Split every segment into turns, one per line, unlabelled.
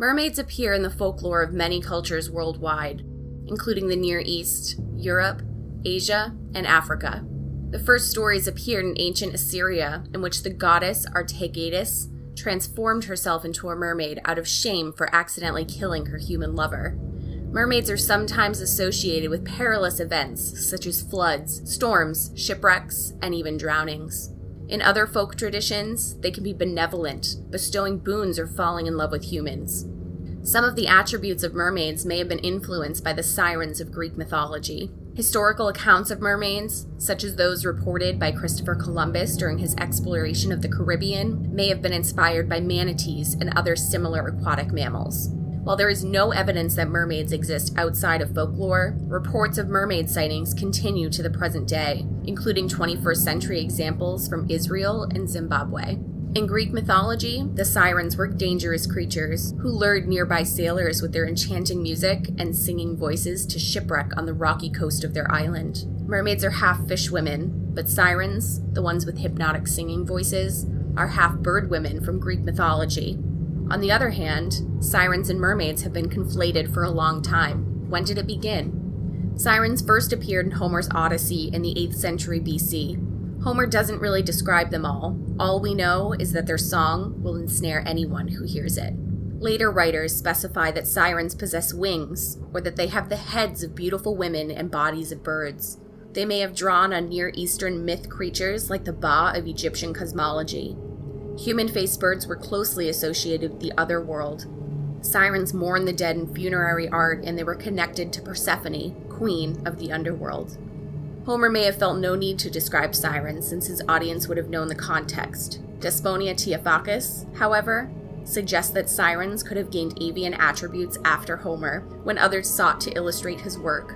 Mermaids appear in the folklore of many cultures worldwide, including the Near East, Europe, Asia, and Africa. The first stories appeared in ancient Assyria, in which the goddess Artagetis transformed herself into a mermaid out of shame for accidentally killing her human lover. Mermaids are sometimes associated with perilous events, such as floods, storms, shipwrecks, and even drownings. In other folk traditions, they can be benevolent, bestowing boons or falling in love with humans. Some of the attributes of mermaids may have been influenced by the Sirens of Greek mythology. Historical accounts of mermaids, such as those reported by Christopher Columbus during his exploration of the Caribbean, may have been inspired by manatees and other similar aquatic mammals. While there is no evidence that mermaids exist outside of folklore, reports of mermaid sightings continue to the present day, including 21st century examples from Israel and Zimbabwe. In Greek mythology, the Sirens were dangerous creatures who lured nearby sailors with their enchanting music and singing voices to shipwreck on the rocky coast of their island. Mermaids are half fish women, but Sirens, the ones with hypnotic singing voices, are half bird women from Greek mythology. On the other hand, sirens and mermaids have been conflated for a long time. When did it begin? Sirens first appeared in Homer's Odyssey in the 8th century BC. Homer doesn't really describe them all. All we know is that their song will ensnare anyone who hears it. Later writers specify that sirens possess wings, or that they have the heads of beautiful women and bodies of birds. They may have drawn on Near Eastern myth creatures like the Ba of Egyptian cosmology. Human-faced birds were closely associated with the other world. Sirens mourned the dead in funerary art, and they were connected to Persephone, queen of the underworld. Homer may have felt no need to describe sirens, since his audience would have known the context. Desponia Theophakis, however, suggests that sirens could have gained avian attributes after Homer, when others sought to illustrate his work.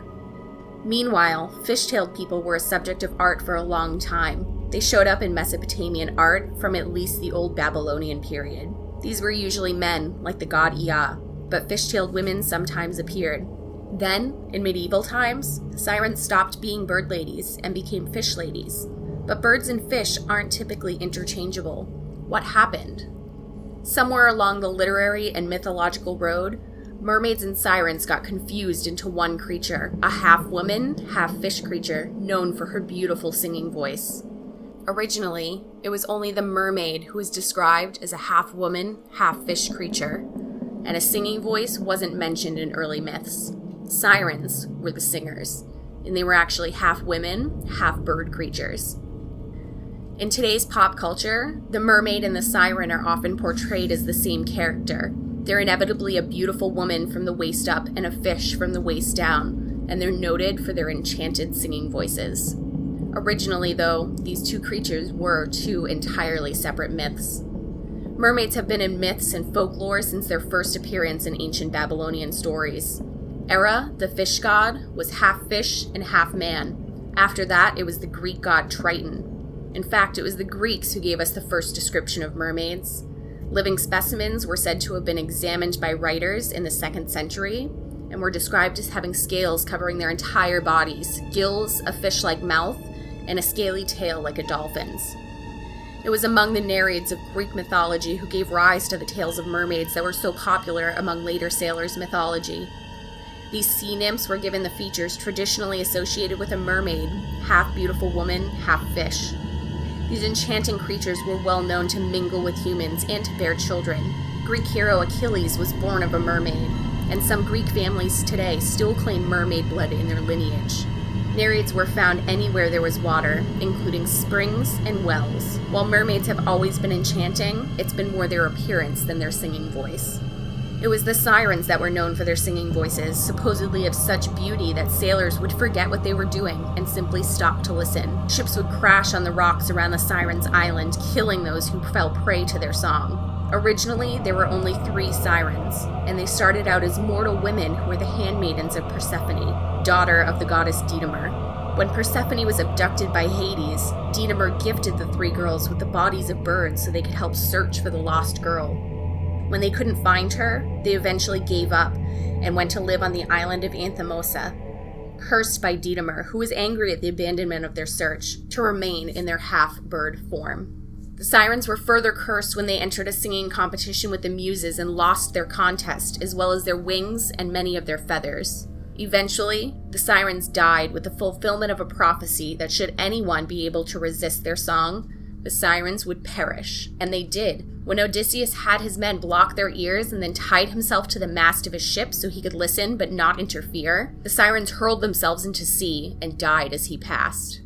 Meanwhile, fish-tailed people were a subject of art for a long time. They showed up in Mesopotamian art from at least the Old Babylonian period. These were usually men, like the god Ea, but fish-tailed women sometimes appeared. Then, in medieval times, sirens stopped being bird ladies and became fish ladies. But birds and fish aren't typically interchangeable. What happened? Somewhere along the literary and mythological road, mermaids and sirens got confused into one creature, a half-woman, half-fish creature known for her beautiful singing voice. Originally, it was only the mermaid who was described as a half-woman, half-fish creature, and a singing voice wasn't mentioned in early myths. Sirens were the singers, and they were actually half-women, half-bird creatures. In today's pop culture, the mermaid and the siren are often portrayed as the same character. They're inevitably a beautiful woman from the waist up and a fish from the waist down, and they're noted for their enchanted singing voices. Originally, though, these two creatures were two entirely separate myths. Mermaids have been in myths and folklore since their first appearance in ancient Babylonian stories. Hera, the fish god, was half fish and half man. After that, it was the Greek god Triton. In fact, it was the Greeks who gave us the first description of mermaids. Living specimens were said to have been examined by writers in the 2nd century, and were described as having scales covering their entire bodies, gills, a fish-like mouth, and a scaly tail like a dolphin's. It was among the Nereids of Greek mythology who gave rise to the tales of mermaids that were so popular among later sailors' mythology. These sea nymphs were given the features traditionally associated with a mermaid, half beautiful woman, half fish. These enchanting creatures were well known to mingle with humans and to bear children. Greek hero Achilles was born of a mermaid, and some Greek families today still claim mermaid blood in their lineage. Nereids were found anywhere there was water, including springs and wells. While mermaids have always been enchanting, it's been more their appearance than their singing voice. It was the sirens that were known for their singing voices, supposedly of such beauty that sailors would forget what they were doing and simply stop to listen. Ships would crash on the rocks around the Sirens' island, killing those who fell prey to their song. Originally, there were only 3 sirens, and they started out as mortal women who were the handmaidens of Persephone, daughter of the goddess Didymer. When Persephone was abducted by Hades, Didymer gifted the 3 girls with the bodies of birds so they could help search for the lost girl. When they couldn't find her, they eventually gave up and went to live on the island of Anthemosa, cursed by Didymer, who was angry at the abandonment of their search, to remain in their half-bird form. The Sirens were further cursed when they entered a singing competition with the Muses and lost their contest, as well as their wings and many of their feathers. Eventually, the Sirens died with the fulfillment of a prophecy that should anyone be able to resist their song, the Sirens would perish. And they did. When Odysseus had his men block their ears and then tied himself to the mast of his ship so he could listen but not interfere, the Sirens hurled themselves into sea and died as he passed.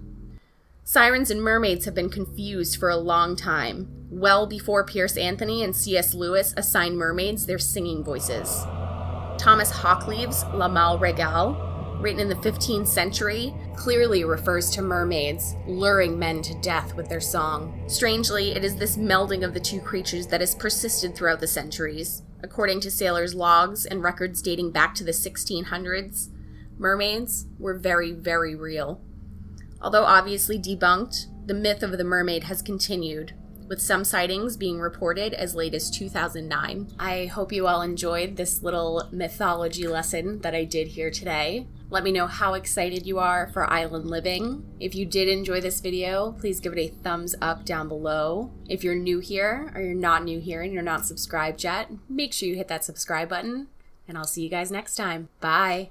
Sirens and mermaids have been confused for a long time, well before Pierce Anthony and C.S. Lewis assigned mermaids their singing voices. Thomas Hoccleve's La Mal Regale, written in the 15th century, clearly refers to mermaids luring men to death with their song. Strangely, it is this melding of the two creatures that has persisted throughout the centuries. According to sailors' logs and records dating back to the 1600s, mermaids were very, very real. Although obviously debunked, the myth of the mermaid has continued, with some sightings being reported as late as 2009. I hope you all enjoyed this little mythology lesson that I did here today. Let me know how excited you are for island living. If you did enjoy this video, please give it a thumbs up down below. If you're new here, or you're not new here and you're not subscribed yet, make sure you hit that subscribe button, and I'll see you guys next time. Bye!